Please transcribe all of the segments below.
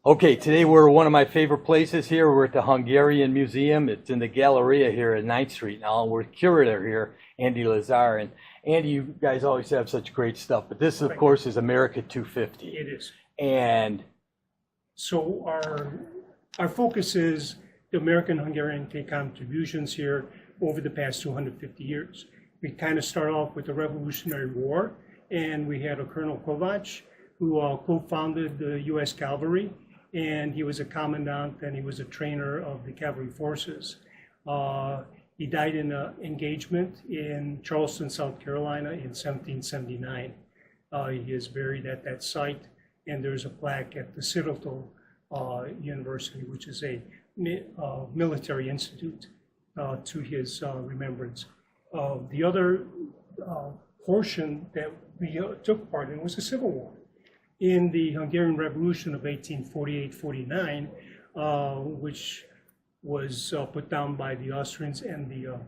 Okay, today we're one of my favorite places here. We're at the Hungarian Museum. It's in the Galleria here at 9th Street now. We're curator here, Andy Lazar. And Andy, you guys always have such great stuff. But this, of course, is America 250. It is. And so our focus is the American-Hungarian contributions here over the past 250 years. We kind of start off with the Revolutionary War, and we had a Colonel Kovac who co-founded the U.S. Cavalry, and he was a commandant and he was a trainer of the cavalry forces. He died in an engagement in Charleston, South Carolina in 1779. He is buried at that site, and there's a plaque at the Citadel University, which is a military institute, to his remembrance. The other portion that we took part in was the Civil War. In the Hungarian Revolution of 1848-49, which was put down by the Austrians and the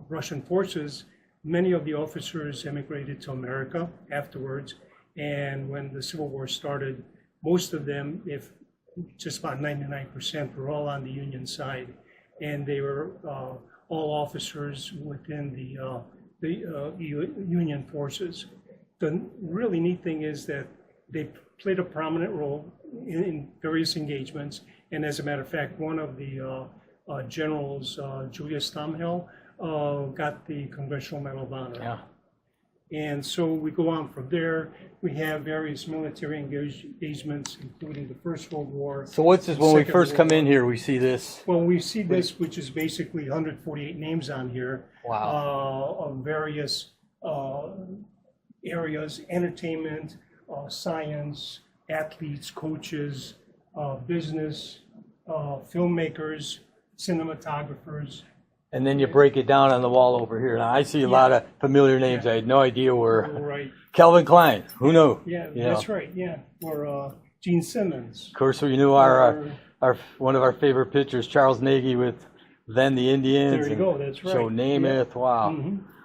Russian forces, many of the officers emigrated to America afterwards. And when the Civil War started, most of them, if just about 99%, were all on the Union side. And they were all officers within the Union forces. The really neat thing is that they played a prominent role in various engagements. And as a matter of fact, one of the generals, Julius Stamhel, got the Congressional Medal of Honor. yeah. And so we go on from there. We have various military engagements, including the First World War. So what's this, when we Second first World come War. in here, we see this? Well, we see this, which is basically 148 names on here. Wow. Of various areas: entertainment, science, athletes, coaches, business, filmmakers, cinematographers. And then you break it down on the wall over here. Now, I see a lot of familiar names. I had no idea were Right. Calvin Klein. Who knew? Yeah, You that's know. right. Yeah, or Gene Simmons. Of course, we knew our one of our favorite pitchers, Charles Nagy, with then the Indians. There you go. That's right. So Namath. Wow.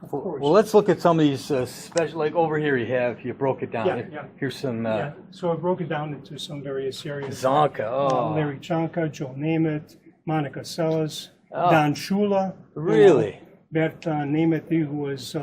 Of course. Well, let's look at some of these special. Like over here, you broke it down. Yeah, yeah. Here's some Yeah. So I broke it down into some various areas. Zonka. Oh, Larry Csonka, Joe Namath, Monica Seles, Oh. Don Shula. really? Bert Namath, who was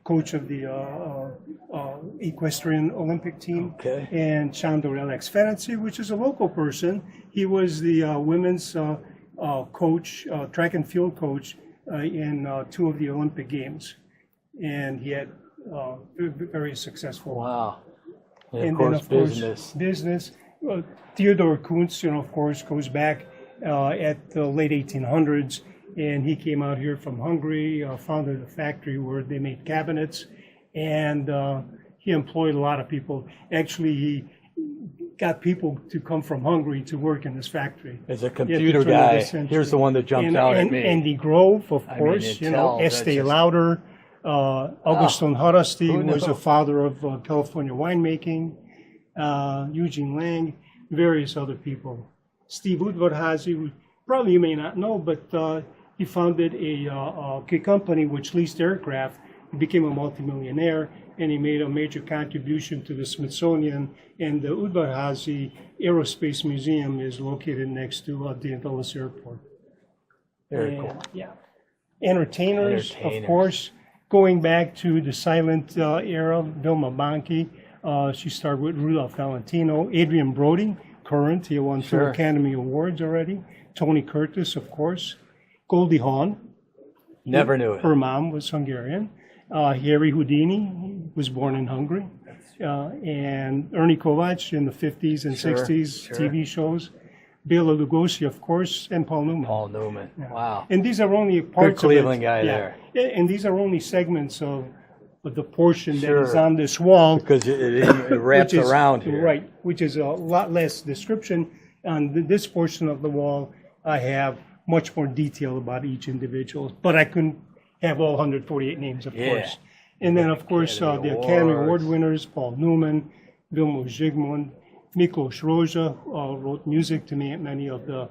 coach of the equestrian Olympic team. Okay. And Chandor Alex Ferenci, which is a local person. He was the women's coach, track and field coach in two of the Olympic Games. And he had very successful. Wow. And, And of then, course, of course, business. business. Theodore Kuntz, of course, goes back at the late 1800s, and he came out here from Hungary, founded a factory where they made cabinets, and he employed a lot of people. Actually, he got people to come from Hungary to work in this factory. As a At the computer turn of the guy, century. here's the one that jumps out at me. Andy Grove, of I course, mean, it tells, that's Estee just- Lauder, Augustin Harasti, who who was knew? the father of California winemaking, Eugene Lang, various other people. Steve Udvarhazy, who probably you may not know, but he founded a company which leased aircraft. He became a multimillionaire, and he made a major contribution to the Smithsonian. And the Udvarhazy Aerospace Museum is located next to the Dulles Airport. Very And, cool. yeah. Entertainers, of Entertainers. course, going back to the silent era, Vilma Banki. She started with Rudolph Valentino. Adrian Brody, current, he won Sure. 2 Academy Awards already. Tony Curtis, of course. Goldie Hawn. Never knew it. Her mom was Hungarian. Harry Houdini was born in Hungary. And Ernie Kovac in the 50s and Sure, 60s sure. TV shows. Bela Lugosi, of course, and Paul Newman. Paul Newman. Wow. And these are only parts Cleveland of it. guy Yeah. there. Yeah, and these are only segments of the portion that is Sure. on this wall. Because it wraps which is- around here. Right, which is a lot less description. On this portion of the wall, I have much more detail about each individual, but I couldn't have all 148 names, of Yeah. course. And then, of course, Academy the Academy Awards. Award winners, Paul Newman, Vilmos Zsigmond, Miklos Rózsa wrote music to many of the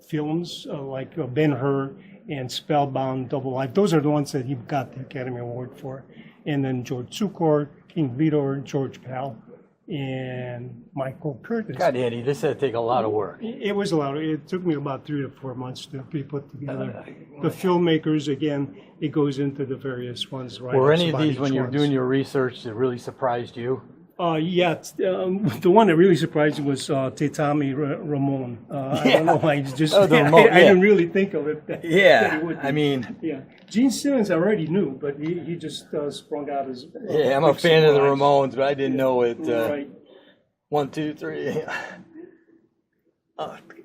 films, like Ben-Hur and Spellbound, Double Life. Those are the ones that he got the Academy Award for. And then George Cukor, King Vidor, George Pal. and Michael Curtis. God, Andy, this had to take a lot of work. It was a lot. It took me about 3 to 4 months to be put together. The filmmakers, again, it goes into the various ones. Right. Were any of these, when you were doing your research, that really surprised you? The one that really surprised me was Tetami Ramon. I don't know why. Just Oh, the Ramon, I didn't really think of it. That he would be. I mean, Yeah, Gene Simmons I already knew, but he just sprung out as. yeah, I'm a fan of the Ramones, but I didn't know it. Right. 1, 2, 3.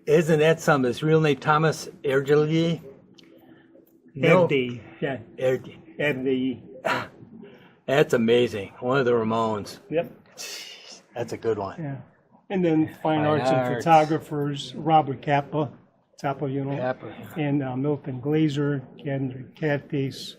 Isn't that something? His real name Thomas Ergeli? Erdi, yeah. Erdi. Erdi. That's amazing. One of the Ramones. Yep. That's a good one. Yeah. And then fine arts and photographers, Robert Capa, you know, Capra. and Milton Glaser, Kendrick Catface,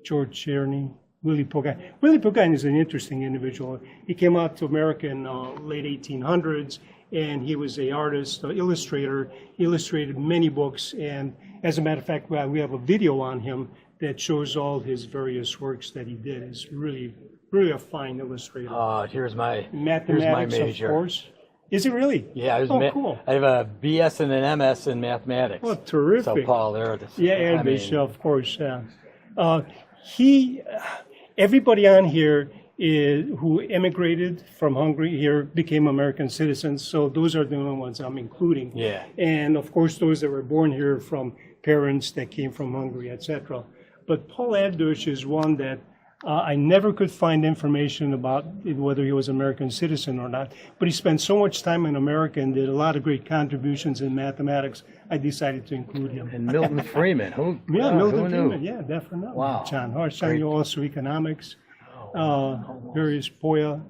George Cherney, Willie Pogine. Willie Pogine is an interesting individual. He came out to America in late 1800s, and he was an artist, illustrator. He illustrated many books, and as a matter of fact, we have a video on him that shows all his various works that he did. He's really a fine illustrator. Here's my Mathematics, major. of course. Is it really? Yeah, cool. I have a BS and an MS in mathematics. Oh, terrific. So Paul, there it is. Yeah, Erdős, of course. Everybody on here who immigrated from Hungary here became American citizens. So those are the only ones I'm including. Yeah. And of course, those that were born here from parents that came from Hungary, etc. But Paul Erdős is one that I never could find information about whether he was an American citizen or not. But he spent so much time in America and did a lot of great contributions in mathematics, I decided to include him. And Milton Freeman. Milton who knew? Freeman, yeah, definitely. Wow. John Harshon, also economics, various Poya,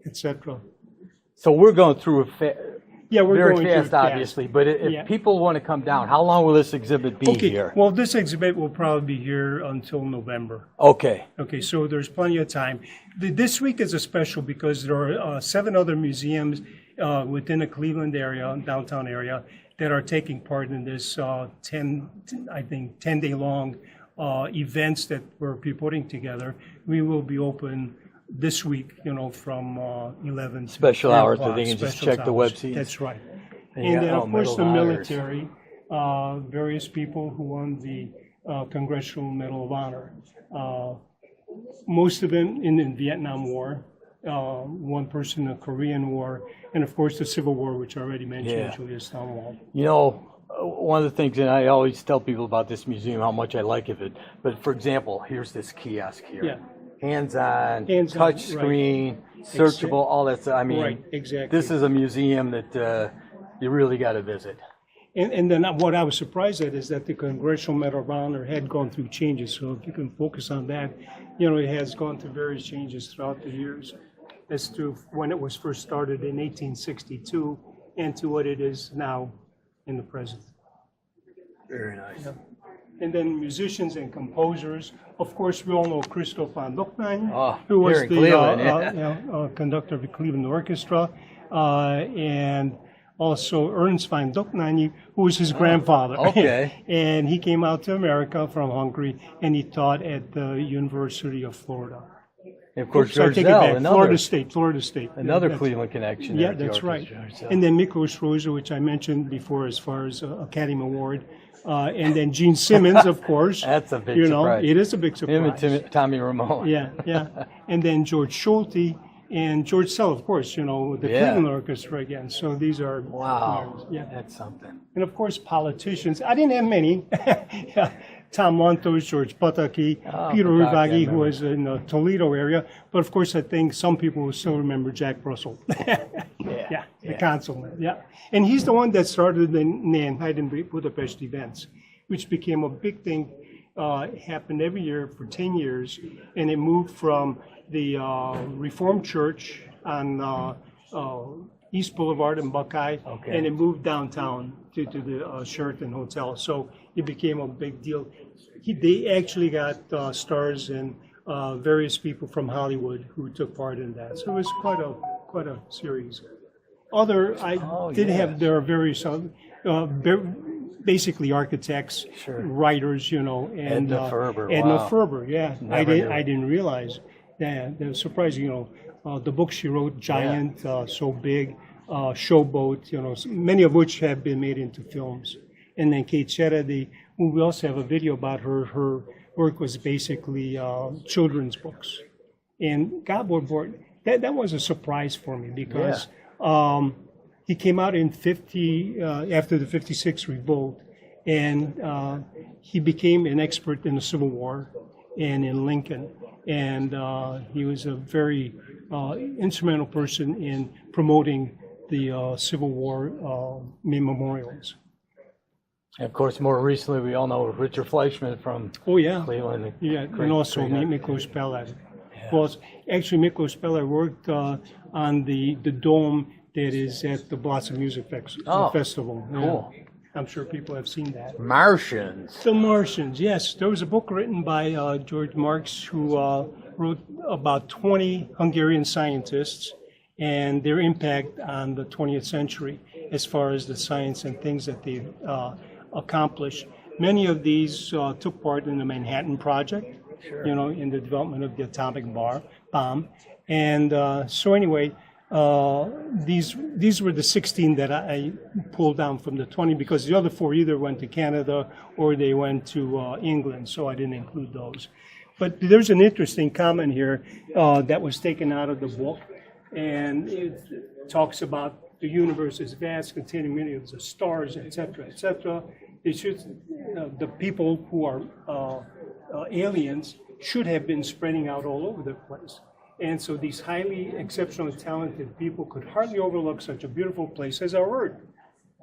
etc. So we're going through We're very going fast, through it obviously. But if Yeah. people want to come down, how long will this exhibit be here? Well, this exhibit will probably be here until November. Okay. Okay, so there's plenty of time. This week is a special because there are 7 other museums within the Cleveland area, downtown area, that are taking part in this 10-day long events that we're putting together. We will be open this week, from 11 to Special 3 hours, o'clock, so they can just special check the hours. website. That's right. And And then, of course, the Medal of military, various people who won the Congressional Medal of Honor. Most of them in the Vietnam War, one person in the Korean War, and of course the Civil War, which I already mentioned, Yeah. Julia Stonewall. One of the things, and I always tell people about this museum, how much I like of it. But for example, here's this kiosk here. Yeah. Hands-on, Hands-on, touch screen, searchable, all that stuff. I mean, Right, exactly. this is a museum that you really got to visit. And then what I was surprised at is that the Congressional Medal of Honor had gone through changes. So if you can focus on that, it has gone through various changes throughout the years as to when it was first started in 1862 and to what it is now in the present. Very nice. And then musicians and composers. Of course, we all know Christoph von Duckmann, Oh, who was here in the Cleveland, conductor of the Cleveland Orchestra, and also Ernst von Duckmann, who was his grandfather. okay. And he came out to America from Hungary, and he taught at the University of Florida. And of course, So I George take it Zell, back. Florida State. another That's- Cleveland connection. Yeah, there, that's George right. Zell. And then Miklos Rosa, which I mentioned before as far as Academy Award. And then Gene Simmons, of course. That's a big surprise. It is a big Him surprise. and Tommy Ramone. Yeah. And then George Schulte and George Sell, of course, with the Yeah. Cleveland Orchestra again. So these are. Wow. Yeah. That's something. And of course, politicians. I didn't have many. Yeah. Tom Montos, George Pataki, Peter Pataki, I Rivagi, who remember. was in the Toledo area. But of course, I think some people will still remember Jack Russell. Yeah, the consulate. Yeah. And he's the one that started the Nanheiden Budapest events, which became a big thing. Happened every year for 10 years. And it moved from the Reformed Church on East Boulevard in Buckeye, and it moved downtown to the Sheraton Hotel. So it became a big deal. They actually got stars and various people from Hollywood who took part in that. So it was quite a series. There are various basically architects, writers, and Edna Ferber. Edna Wow. Ferber, yeah. Never knew. I didn't realize that. That was surprising, the books she wrote, Giant, So Big, Showboat, many of which have been made into films. And then Kate Shetta, we also have a video about her. Her work was basically children's books. And Gabor Bort, that was a surprise for me because he came out in after the 56 revolt, and he became an expert in the Civil War and in Lincoln. And he was a very instrumental person in promoting the Civil War memorials. And of course, more recently, we all know Richard Fleischman from Cleveland. Yeah, and also Miklos Peller. Well, actually, Miklos Peller worked on the dome that is at the Blossom Music Festival. Cool. Yeah. I'm sure people have seen that. Martians. The Martians, yes. There was a book written by George Marx who wrote about 20 Hungarian scientists and their impact on the 20th century as far as the science and things that they accomplished. Many of these took part in the Manhattan Project, in the development of the atomic bomb. And so anyway, these were the 16 that I pulled down from the 20 because the other 4 either went to Canada or they went to England, so I didn't include those. But there's an interesting comment here that was taken out of the book, and it talks about the universe is vast, containing millions of stars, etc., etc. It should, the people who are aliens should have been spreading out all over the place. And so these highly exceptionally talented people could hardly overlook such a beautiful place as our Earth.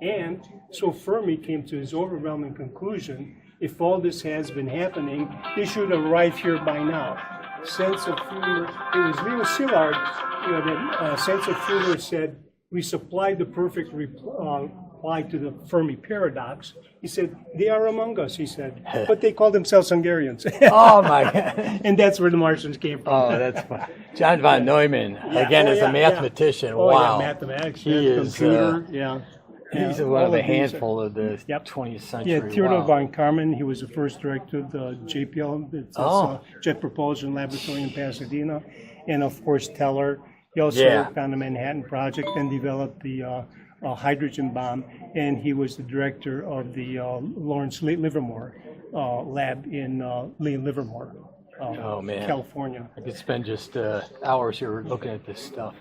And so Fermi came to his overwhelming conclusion, if all this has been happening, they should arrive here by now. Sense of humor, it was Leo Szilard, that sense of humor said, we supplied the perfect reply to the Fermi paradox. He said, they are among us, he said, but they call themselves Hungarians. Oh, my God. And that's where the Martians came from. Oh, that's fun. John von Neumann, again, is a mathematician. Oh, wow. yeah, mathematics, computer. He's one of a these, handful of the 20th century. Yeah, Theodor von Karman, he was the first director of the JPL, Jet Propulsion Laboratory in Pasadena. And of course, Teller. He also worked on the Manhattan Project and developed the hydrogen bomb. And he was the director of the Lawrence Livermore lab in Livermore, California. I could spend just hours here looking at this stuff.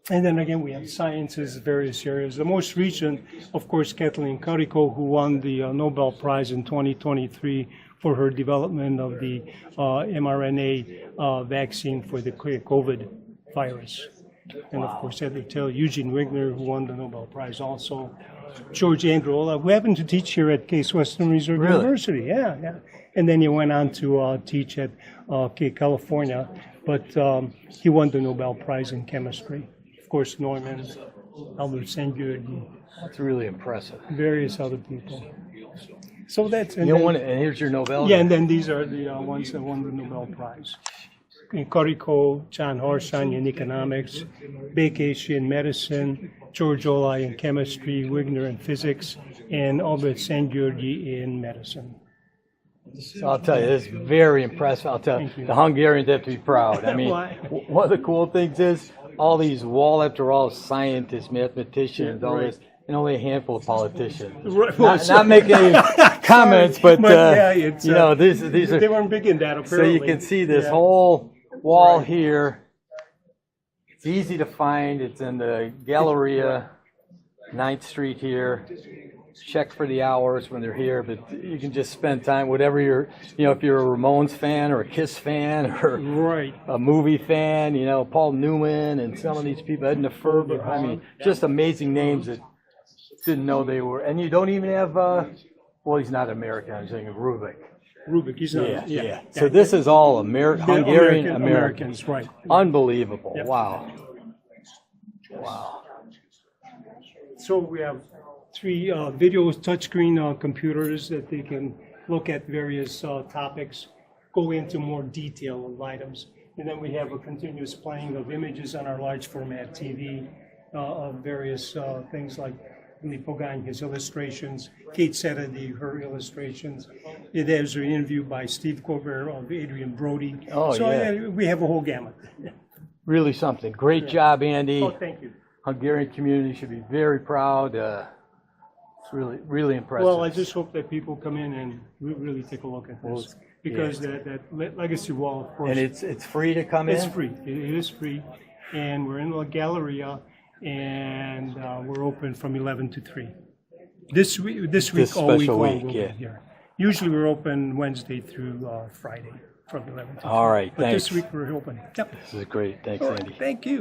And then again, we have sciences, various areas. The most recent, of course, Kathleen Karikó, who won the Nobel Prize in 2023 for her development of the mRNA vaccine for the COVID virus. And of course, Eugene Wigner, who won the Nobel Prize also. George Andreola, who happened to teach here at Case Western Reserve University. Yeah. And then he went on to teach at California, but he won the Nobel Prize in chemistry. Of course, Neumann, Albert Szent-Györgyi. That's really impressive. Various other people. So that's... And here's your Nobel. Yeah, and then these are the ones that won the Nobel Prize. Karikó, John Harsanyi in economics, Békési in medicine, George Olay in chemistry, Wigner in physics, and Albert Szent-Györgyi in medicine. So I'll tell you, this is very impressive. I'll tell you, the Hungarians have to be proud. I mean, one of the cool things is all these wall after wall scientists, mathematicians, all this, and only a handful of politicians. Right. Not making any comments, but these are. They weren't big in that, apparently. So you can see this whole wall here. It's easy to find. It's in the Galleria, 9th Street here. Check for the hours when they're here, but you can just spend time, whatever you're, if you're a Ramones fan or a Kiss fan or a movie fan, Paul Newman and some of these people, Edna Ferber, I mean, just amazing names that didn't know they were. And you don't even have, he's not American, I'm saying Rubik. Rubik, he's not. Yeah. So this is all Hungarian Americans. Right. Unbelievable. Yep. Wow. So we have 3 video touchscreen computers that they can look at various topics, go into more detail of items. And then we have a continuous playing of images on our large format TV of various things like Pogain, his illustrations, Kate Sedady, her illustrations. It has an interview by Steve Colbert of Adrian Brody. We have a whole gamut. really something. Great job, Andy. Oh, thank you. Hungarian community should be very proud. It's really, really impressive. Well, I just hope that people come in and really take a look at Well, this, because that legacy wall, of course, And it's free to come it's in? free. It is free, and we're in La Galleria, and we're open from 11 to 3. This week, all week special long, week, we'll yeah. be here. Usually we're open Wednesday through Friday from 11 to 3. All right, But thanks. this week we're open. Yep. This is great. Thanks, Andy. Thank you.